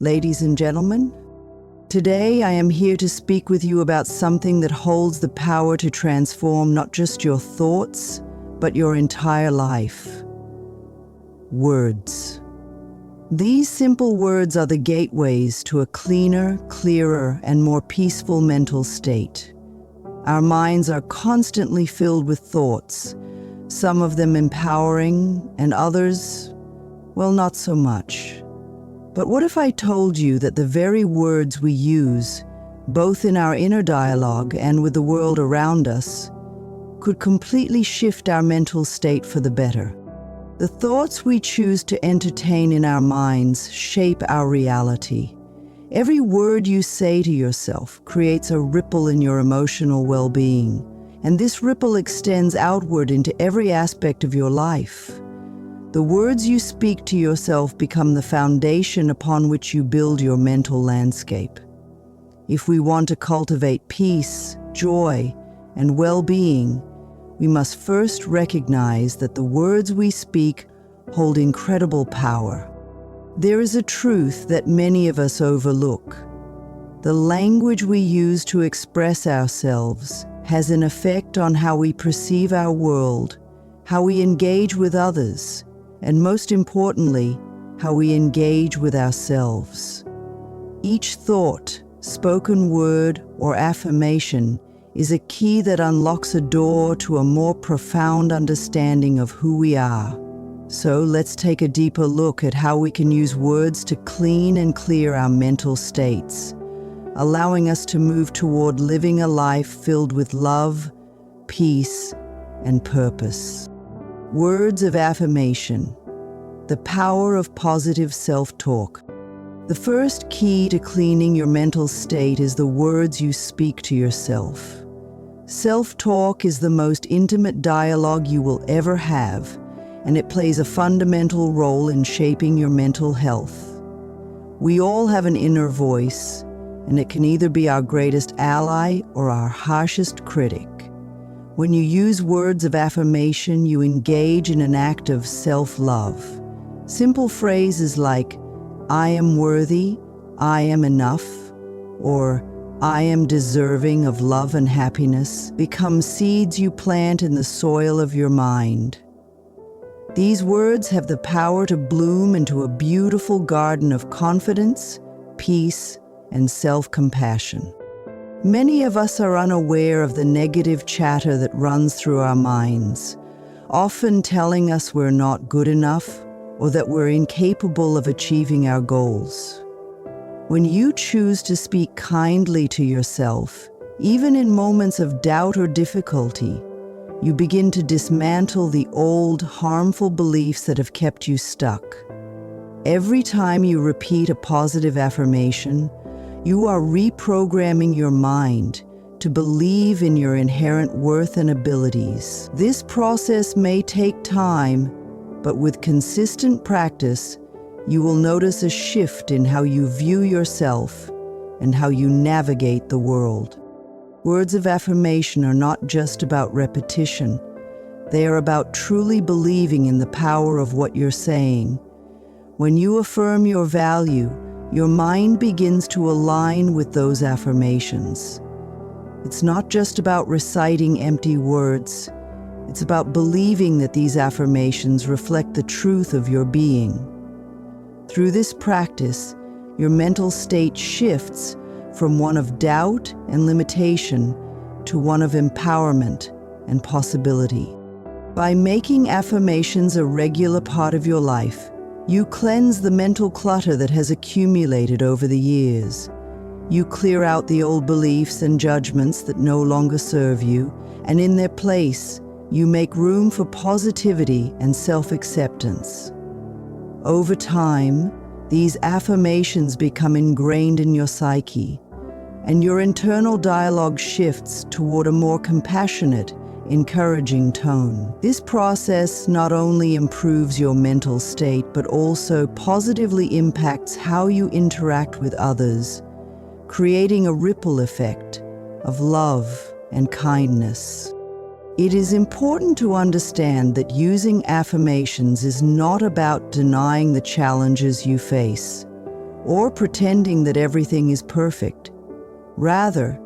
Ladies and gentlemen, today I am here to speak with you about something that holds the power to transform not just your thoughts, but your entire life. Words. These simple words are the gateways to a cleaner, clearer, and more peaceful mental state. Our minds are constantly filled with thoughts, some of them empowering, and others, well, not so much. But what if I told you that the very words we use, both in our inner dialogue and with the world around us, could completely shift our mental state for the better? The thoughts we choose to entertain in our minds shape our reality. Every word you say to yourself creates a ripple in your emotional well-being, and this ripple extends outward into every aspect of your life. The words you speak to yourself become the foundation upon which you build your mental landscape. If we want to cultivate peace, joy, and well-being, we must first recognize that the words we speak hold incredible power. There is a truth that many of us overlook. The language we use to express ourselves has an effect on how we perceive our world, how we engage with others, and most importantly, how we engage with ourselves. Each thought, spoken word, or affirmation is a key that unlocks a door to a more profound understanding of who we are. So let's take a deeper look at how we can use words to clean and clear our mental states, allowing us to move toward living a life filled with love, peace, and purpose. Words of affirmation. The power of positive self-talk. The first key to cleaning your mental state is the words you speak to yourself. Self-talk is the most intimate dialogue you will ever have, and it plays a fundamental role in shaping your mental health. We all have an inner voice, and it can either be our greatest ally or our harshest critic. When you use words of affirmation, you engage in an act of self-love. Simple phrases like, "I am worthy," "I am enough," or "I am deserving of love and happiness" become seeds you plant in the soil of your mind. These words have the power to bloom into a beautiful garden of confidence, peace, and self-compassion. Many of us are unaware of the negative chatter that runs through our minds, often telling us we're not good enough or that we're incapable of achieving our goals. When you choose to speak kindly to yourself, even in moments of doubt or difficulty, you begin to dismantle the old, harmful beliefs that have kept you stuck. Every time you repeat a positive affirmation, you are reprogramming your mind to believe in your inherent worth and abilities. This process may take time, but with consistent practice, you will notice a shift in how you view yourself and how you navigate the world. Words of affirmation are not just about repetition. They are about truly believing in the power of what you're saying. When you affirm your value, your mind begins to align with those affirmations. It's not just about reciting empty words. It's about believing that these affirmations reflect the truth of your being. Through this practice, your mental state shifts from one of doubt and limitation to one of empowerment and possibility. By making affirmations a regular part of your life, you cleanse the mental clutter that has accumulated over the years. You clear out the old beliefs and judgments that no longer serve you, and in their place, you make room for positivity and self-acceptance. Over time, these affirmations become ingrained in your psyche, and your internal dialogue shifts toward a more compassionate, encouraging tone. This process not only improves your mental state, but also positively impacts how you interact with others, creating a ripple effect of love and kindness. It is important to understand that using affirmations is not about denying the challenges you face. or pretending that everything is perfect. Rather,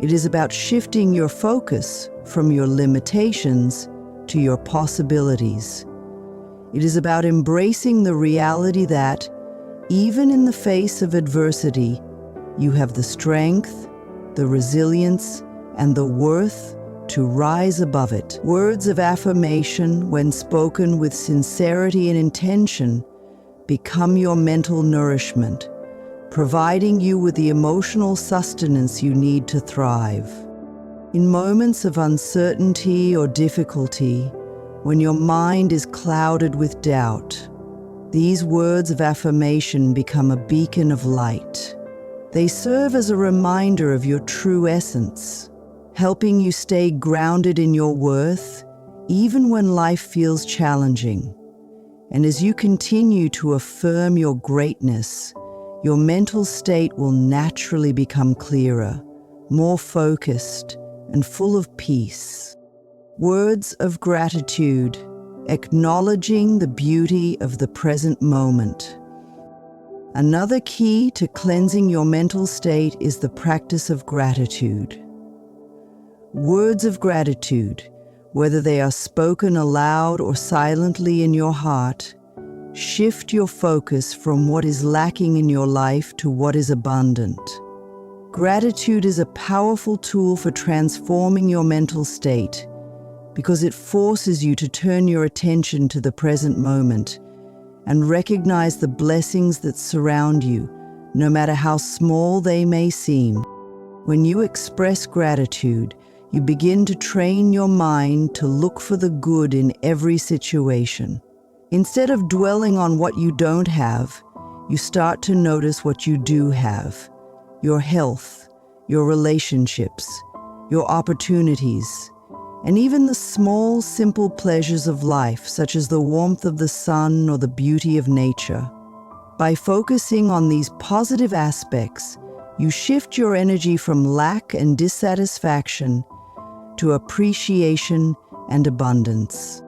it is about shifting your focus from your limitations to your possibilities. It is about embracing the reality that, even in the face of adversity, you have the strength, the resilience, and the worth to rise above it. Words of affirmation, when spoken with sincerity and intention, become your mental nourishment, providing you with the emotional sustenance you need to thrive. In moments of uncertainty or difficulty, when your mind is clouded with doubt, these words of affirmation become a beacon of light. They serve as a reminder of your true essence, helping you stay grounded in your worth, even when life feels challenging. And as you continue to affirm your greatness, your mental state will naturally become clearer, more focused, and full of peace. Words of gratitude, acknowledging the beauty of the present moment. Another key to cleansing your mental state is the practice of gratitude. Words of gratitude, whether they are spoken aloud or silently in your heart, shift your focus from what is lacking in your life to what is abundant. Gratitude is a powerful tool for transforming your mental state because it forces you to turn your attention to the present moment and recognize the blessings that surround you, no matter how small they may seem. When you express gratitude, you begin to train your mind to look for the good in every situation. Instead of dwelling on what you don't have, you start to notice what you do have: your health, your relationships, your opportunities, and even the small, simple pleasures of life, such as the warmth of the sun or the beauty of nature. By focusing on these positive aspects, you shift your energy from lack and dissatisfaction to appreciation and abundance.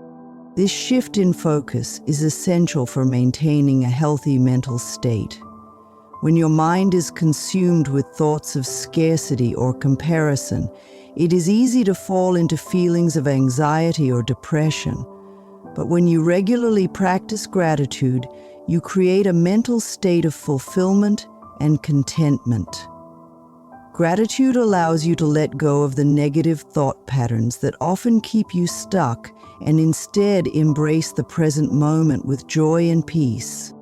This shift in focus is essential for maintaining a healthy mental state. When your mind is consumed with thoughts of scarcity or comparison, it is easy to fall into feelings of anxiety or depression. But when you regularly practice gratitude, you create a mental state of fulfillment and contentment. Gratitude allows you to let go of the negative thought patterns that often keep you stuck and instead embrace the present moment with joy and peace.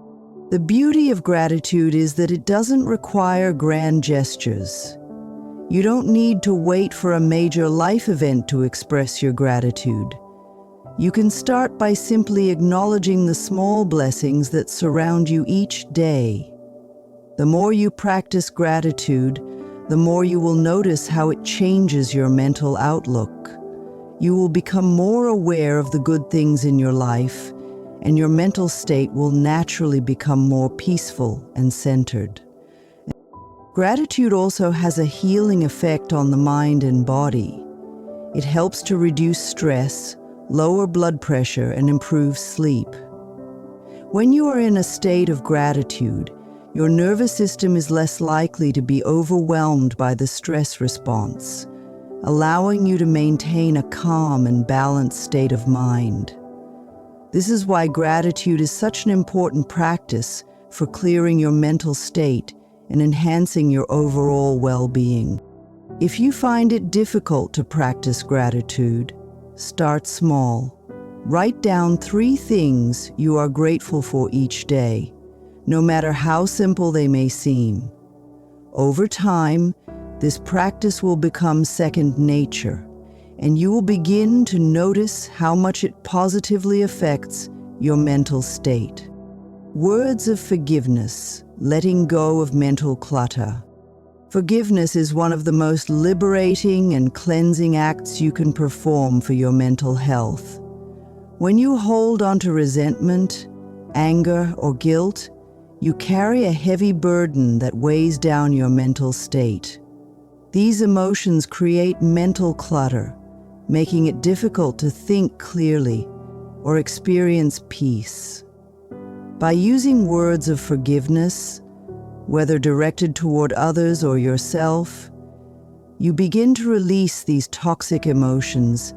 The beauty of gratitude is that it doesn't require grand gestures. You don't need to wait for a major life event to express your gratitude. You can start by simply acknowledging the small blessings that surround you each day. The more you practice gratitude, the more you will notice how it changes your mental outlook. You will become more aware of the good things in your life, and your mental state will naturally become more peaceful and centered. Gratitude also has a healing effect on the mind and body. It helps to reduce stress, lower blood pressure, and improve sleep. When you are in a state of gratitude, your nervous system is less likely to be overwhelmed by the stress response, allowing you to maintain a calm and balanced state of mind. This is why gratitude is such an important practice for clearing your mental state and enhancing your overall well-being. If you find it difficult to practice gratitude, start small. Write down 3 things you are grateful for each day, no matter how simple they may seem. Over time, this practice will become second nature, and you will begin to notice how much it positively affects your mental state. Words of forgiveness, letting go of mental clutter. Forgiveness is one of the most liberating and cleansing acts you can perform for your mental health. When you hold onto resentment, anger, or guilt, you carry a heavy burden that weighs down your mental state. These emotions create mental clutter, making it difficult to think clearly or experience peace. By using words of forgiveness, whether directed toward others or yourself, you begin to release these toxic emotions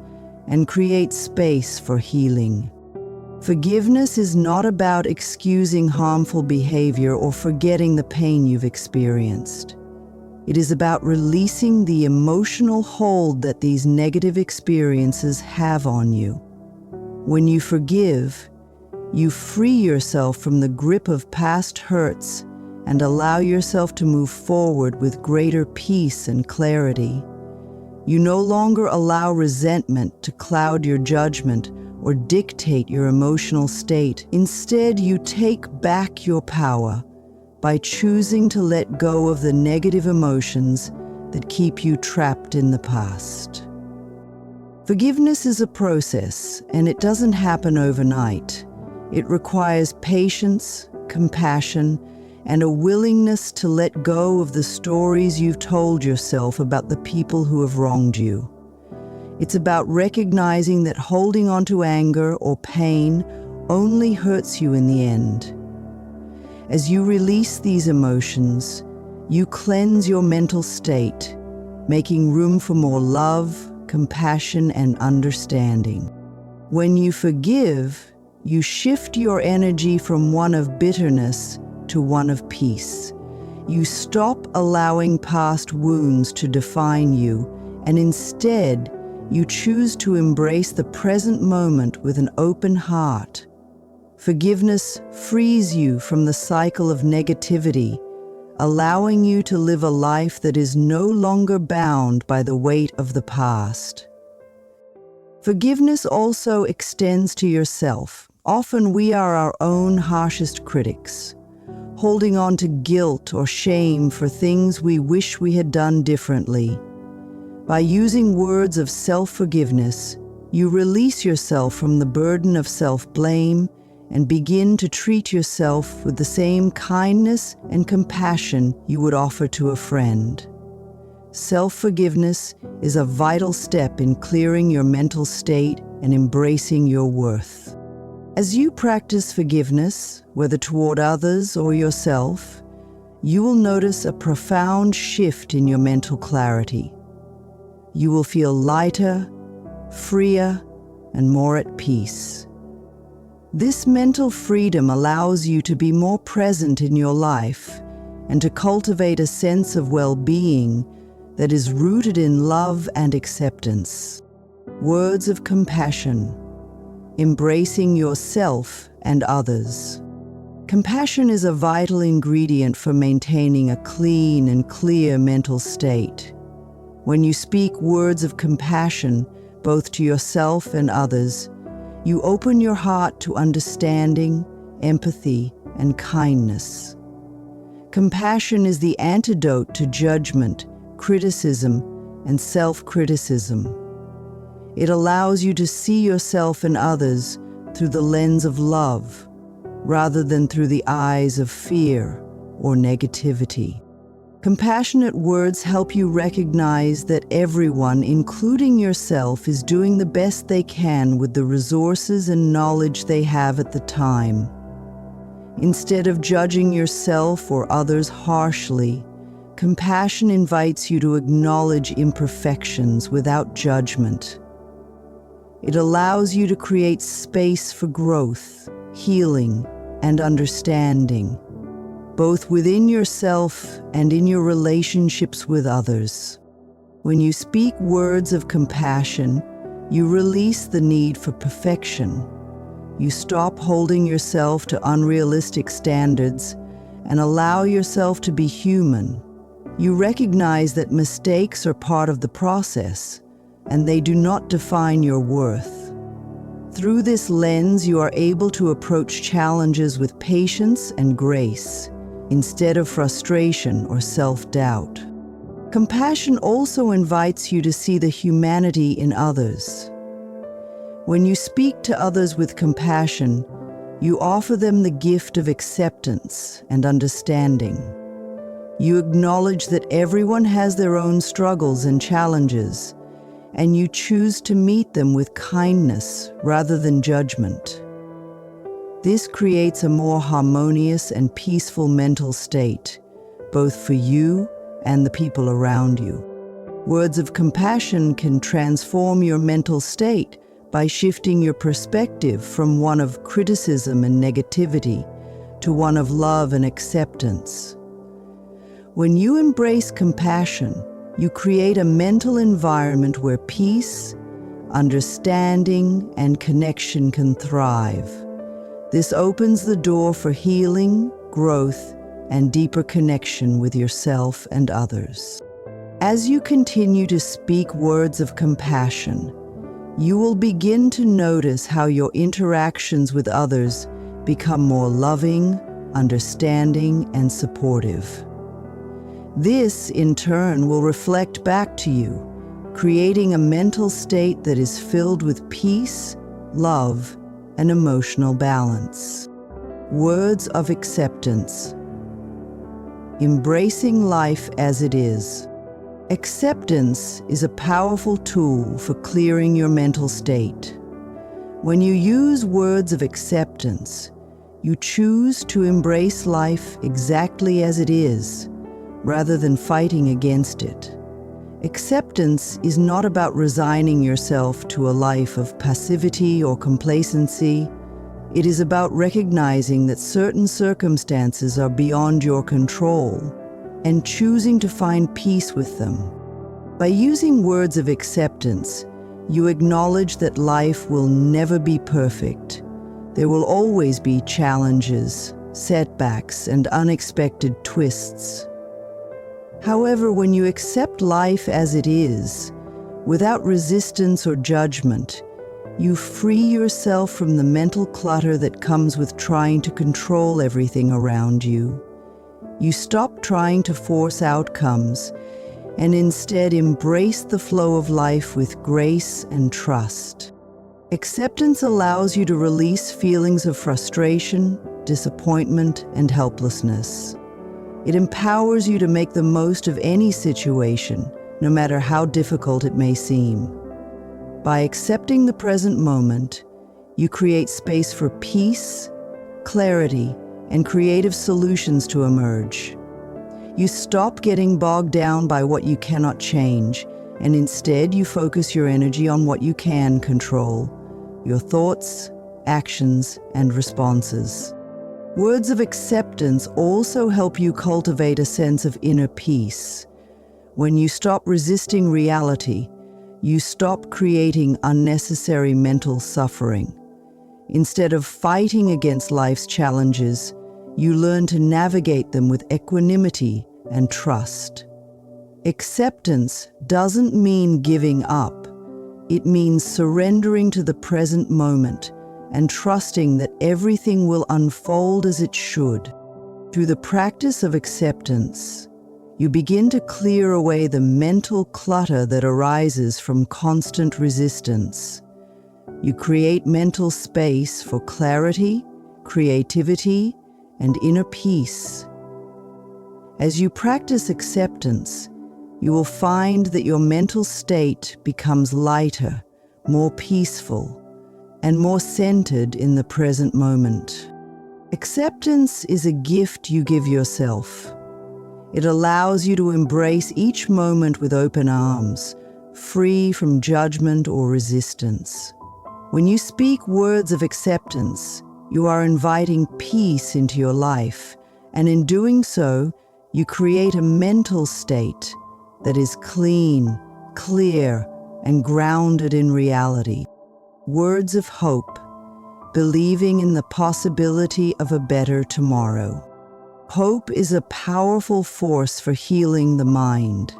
and create space for healing. Forgiveness is not about excusing harmful behavior or forgetting the pain you've experienced. It is about releasing the emotional hold that these negative experiences have on you. When you forgive, you free yourself from the grip of past hurts and allow yourself to move forward with greater peace and clarity. You no longer allow resentment to cloud your judgment or dictate your emotional state. Instead, you take back your power by choosing to let go of the negative emotions that keep you trapped in the past. Forgiveness is a process, and it doesn't happen overnight. It requires patience, compassion, and a willingness to let go of the stories you've told yourself about the people who have wronged you. It's about recognizing that holding on to anger or pain only hurts you in the end. As you release these emotions, you cleanse your mental state, making room for more love, compassion, and understanding. When you forgive, you shift your energy from one of bitterness to one of peace. You stop allowing past wounds to define you, and instead, you choose to embrace the present moment with an open heart. Forgiveness frees you from the cycle of negativity, allowing you to live a life that is no longer bound by the weight of the past. Forgiveness also extends to yourself. Often we are our own harshest critics, holding on to guilt or shame for things we wish we had done differently. By using words of self-forgiveness, you release yourself from the burden of self-blame and begin to treat yourself with the same kindness and compassion you would offer to a friend. Self-forgiveness is a vital step in clearing your mental state and embracing your worth. As you practice forgiveness, whether toward others or yourself, you will notice a profound shift in your mental clarity. You will feel lighter, freer, and more at peace. This mental freedom allows you to be more present in your life and to cultivate a sense of well-being that is rooted in love and acceptance. Words of compassion, embracing yourself and others. Compassion is a vital ingredient for maintaining a clean and clear mental state. When you speak words of compassion, both to yourself and others, you open your heart to understanding, empathy, and kindness. Compassion is the antidote to judgment, criticism, and self-criticism. It allows you to see yourself and others through the lens of love, rather than through the eyes of fear or negativity. Compassionate words help you recognize that everyone, including yourself, is doing the best they can with the resources and knowledge they have at the time. Instead of judging yourself or others harshly, compassion invites you to acknowledge imperfections without judgment. It allows you to create space for growth, healing, and understanding, both within yourself and in your relationships with others. When you speak words of compassion, you release the need for perfection. You stop holding yourself to unrealistic standards and allow yourself to be human. You recognize that mistakes are part of the process, and they do not define your worth. Through this lens, you are able to approach challenges with patience and grace, instead of frustration or self-doubt. Compassion also invites you to see the humanity in others. When you speak to others with compassion, you offer them the gift of acceptance and understanding. You acknowledge that everyone has their own struggles and challenges, and you choose to meet them with kindness rather than judgment. This creates a more harmonious and peaceful mental state, both for you and the people around you. Words of compassion can transform your mental state by shifting your perspective from one of criticism and negativity to one of love and acceptance. When you embrace compassion, you create a mental environment where peace, understanding, and connection can thrive. This opens the door for healing, growth, and deeper connection with yourself and others. As you continue to speak words of compassion, you will begin to notice how your interactions with others become more loving, understanding, and supportive. This, in turn, will reflect back to you, creating a mental state that is filled with peace, love, and emotional balance. Words of acceptance. Embracing life as it is. Acceptance is a powerful tool for clearing your mental state. When you use words of acceptance, you choose to embrace life exactly as it is, rather than fighting against it. Acceptance is not about resigning yourself to a life of passivity or complacency. It is about recognizing that certain circumstances are beyond your control and choosing to find peace with them. By using words of acceptance, you acknowledge that life will never be perfect. There will always be challenges, setbacks, and unexpected twists. However, when you accept life as it is, without resistance or judgment, you free yourself from the mental clutter that comes with trying to control everything around you. You stop trying to force outcomes and instead embrace the flow of life with grace and trust. Acceptance allows you to release feelings of frustration, disappointment, and helplessness. It empowers you to make the most of any situation, no matter how difficult it may seem. By accepting the present moment, you create space for peace, clarity, and creative solutions to emerge. You stop getting bogged down by what you cannot change, and instead you focus your energy on what you can control: your thoughts, actions, and responses. Words of acceptance also help you cultivate a sense of inner peace. When you stop resisting reality, you stop creating unnecessary mental suffering. Instead of fighting against life's challenges, you learn to navigate them with equanimity and trust. Acceptance doesn't mean giving up. It means surrendering to the present moment and trusting that everything will unfold as it should. Through the practice of acceptance, you begin to clear away the mental clutter that arises from constant resistance. You create mental space for clarity, creativity, and inner peace. As you practice acceptance, you will find that your mental state becomes lighter, more peaceful, and more centered in the present moment. Acceptance is a gift you give yourself. It allows you to embrace each moment with open arms, free from judgment or resistance. When you speak words of acceptance, you are inviting peace into your life, and in doing so, you create a mental state that is clean, clear, and grounded in reality. Words of hope, believing in the possibility of a better tomorrow. Hope is a powerful force for healing the mind.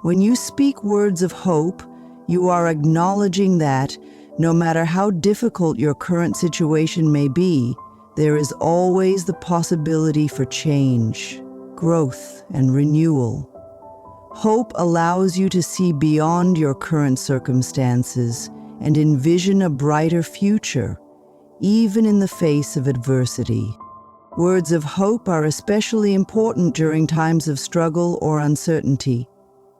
When you speak words of hope, you are acknowledging that, no matter how difficult your current situation may be, there is always the possibility for change, growth, and renewal. Hope allows you to see beyond your current circumstances and envision a brighter future, even in the face of adversity. Words of hope are especially important during times of struggle or uncertainty.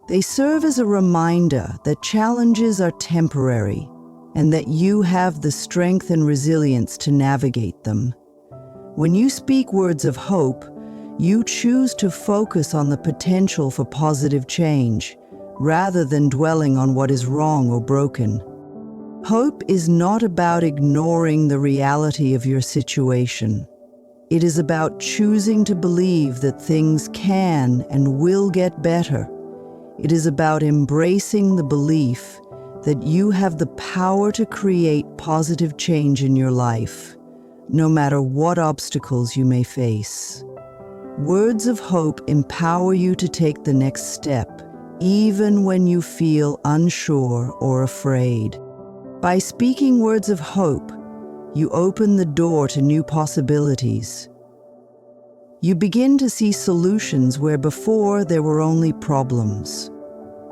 They serve as a reminder that challenges are temporary and that you have the strength and resilience to navigate them. When you speak words of hope, You choose to focus on the potential for positive change, rather than dwelling on what is wrong or broken. Hope is not about ignoring the reality of your situation. It is about choosing to believe that things can and will get better. It is about embracing the belief that you have the power to create positive change in your life, no matter what obstacles you may face. Words of hope empower you to take the next step, even when you feel unsure or afraid. By speaking words of hope, you open the door to new possibilities. You begin to see solutions where before there were only problems.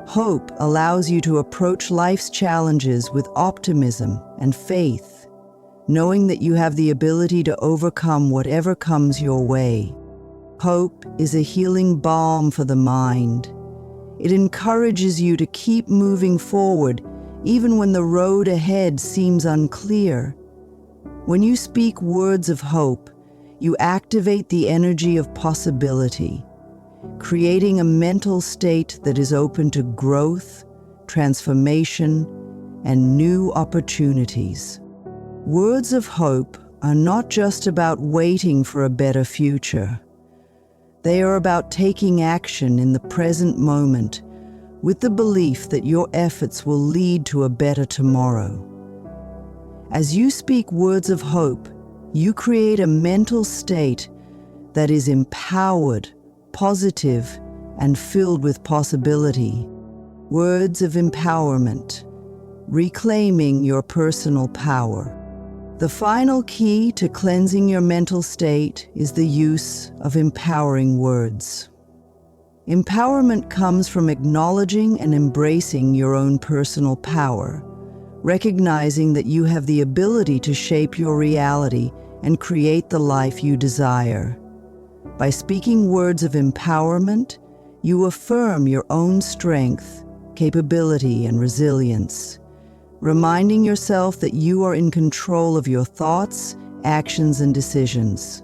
Hope allows you to approach life's challenges with optimism and faith, knowing that you have the ability to overcome whatever comes your way. Hope is a healing balm for the mind. It encourages you to keep moving forward even when the road ahead seems unclear. When you speak words of hope, you activate the energy of possibility, creating a mental state that is open to growth, transformation, and new opportunities. Words of hope are not just about waiting for a better future. They are about taking action in the present moment with the belief that your efforts will lead to a better tomorrow. As you speak words of hope, you create a mental state that is empowered, positive, and filled with possibility. Words of empowerment, reclaiming your personal power. The final key to cleansing your mental state is the use of empowering words. Empowerment comes from acknowledging and embracing your own personal power, recognizing that you have the ability to shape your reality and create the life you desire. By speaking words of empowerment, you affirm your own strength, capability, and resilience, reminding yourself that you are in control of your thoughts, actions, and decisions.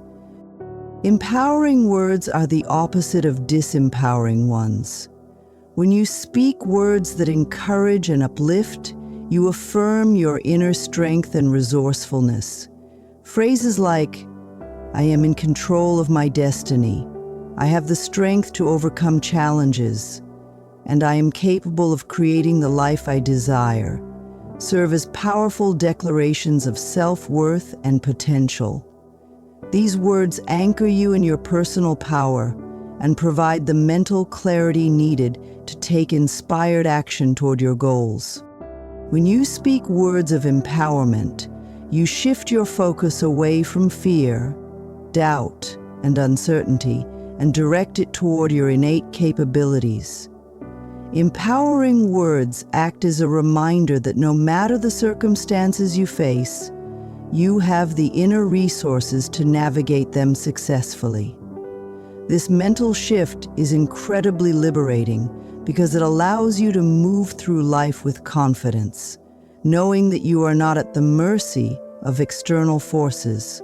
Empowering words are the opposite of disempowering ones. When you speak words that encourage and uplift, you affirm your inner strength and resourcefulness. Phrases like, "I am in control of my destiny," "I have the strength to overcome challenges," and "I am capable of creating the life I desire," serve as powerful declarations of self-worth and potential. These words anchor you in your personal power and provide the mental clarity needed to take inspired action toward your goals. When you speak words of empowerment, you shift your focus away from fear, doubt, and uncertainty and direct it toward your innate capabilities. Empowering words act as a reminder that no matter the circumstances you face, you have the inner resources to navigate them successfully. This mental shift is incredibly liberating because it allows you to move through life with confidence, knowing that you are not at the mercy of external forces,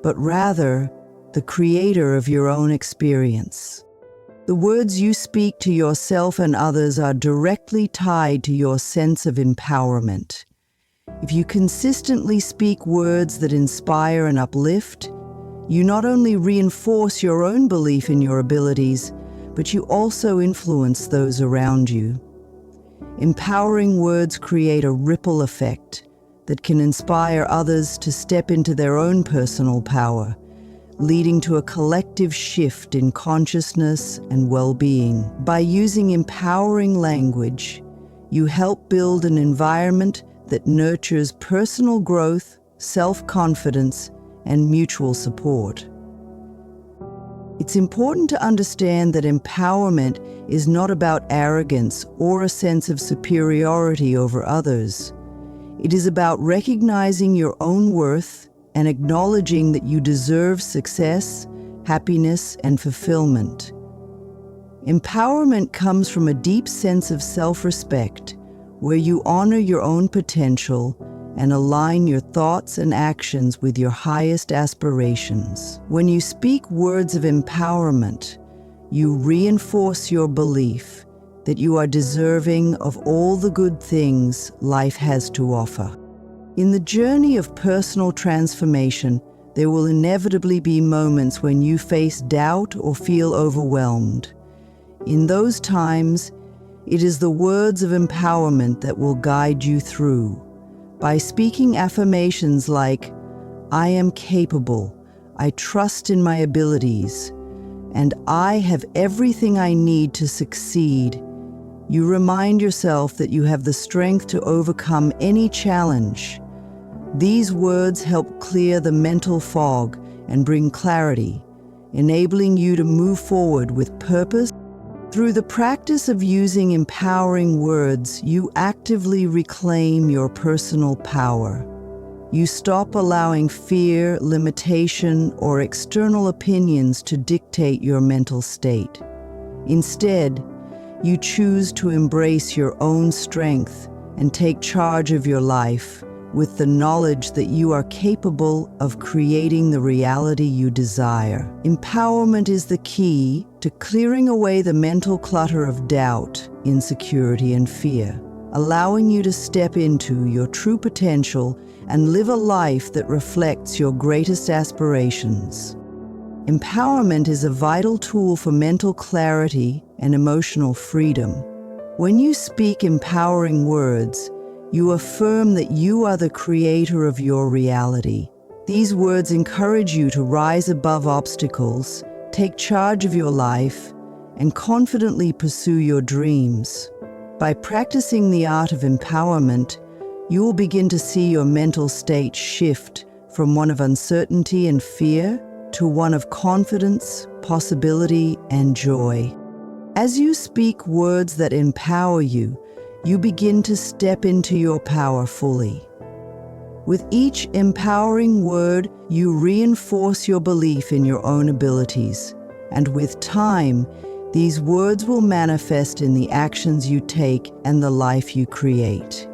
but rather the creator of your own experience. The words you speak to yourself and others are directly tied to your sense of empowerment. If you consistently speak words that inspire and uplift, you not only reinforce your own belief in your abilities, but you also influence those around you. Empowering words create a ripple effect that can inspire others to step into their own personal power, leading to a collective shift in consciousness and well-being. By using empowering language, you help build an environment that nurtures personal growth, self-confidence, and mutual support. It's important to understand that empowerment is not about arrogance or a sense of superiority over others. It is about recognizing your own worth and acknowledging that you deserve success, happiness, and fulfillment. Empowerment comes from a deep sense of self-respect, where you honor your own potential and align your thoughts and actions with your highest aspirations. When you speak words of empowerment, you reinforce your belief that you are deserving of all the good things life has to offer. In the journey of personal transformation, there will inevitably be moments when you face doubt or feel overwhelmed. In those times, it is the words of empowerment that will guide you through. By speaking affirmations like, "I am capable, I trust in my abilities, and I have everything I need to succeed," you remind yourself that you have the strength to overcome any challenge. These words help clear the mental fog and bring clarity, enabling you to move forward with purpose. Through the practice of using empowering words, you actively reclaim your personal power. You stop allowing fear, limitation, or external opinions to dictate your mental state. Instead, you choose to embrace your own strength and take charge of your life with the knowledge that you are capable of creating the reality you desire. Empowerment is the key to clearing away the mental clutter of doubt, insecurity, and fear, allowing you to step into your true potential and live a life that reflects your greatest aspirations. Empowerment is a vital tool for mental clarity and emotional freedom. When you speak empowering words, you affirm that you are the creator of your reality. These words encourage you to rise above obstacles, take charge of your life, and confidently pursue your dreams. By practicing the art of empowerment, you will begin to see your mental state shift from one of uncertainty and fear to one of confidence, possibility, and joy. As you speak words that empower you, you begin to step into your power fully. With each empowering word, you reinforce your belief in your own abilities, and with time, these words will manifest in the actions you take and the life you create.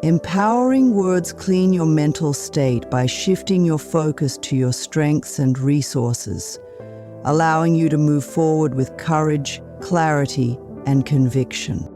Empowering words clean your mental state by shifting your focus to your strengths and resources, allowing you to move forward with courage, clarity, and conviction.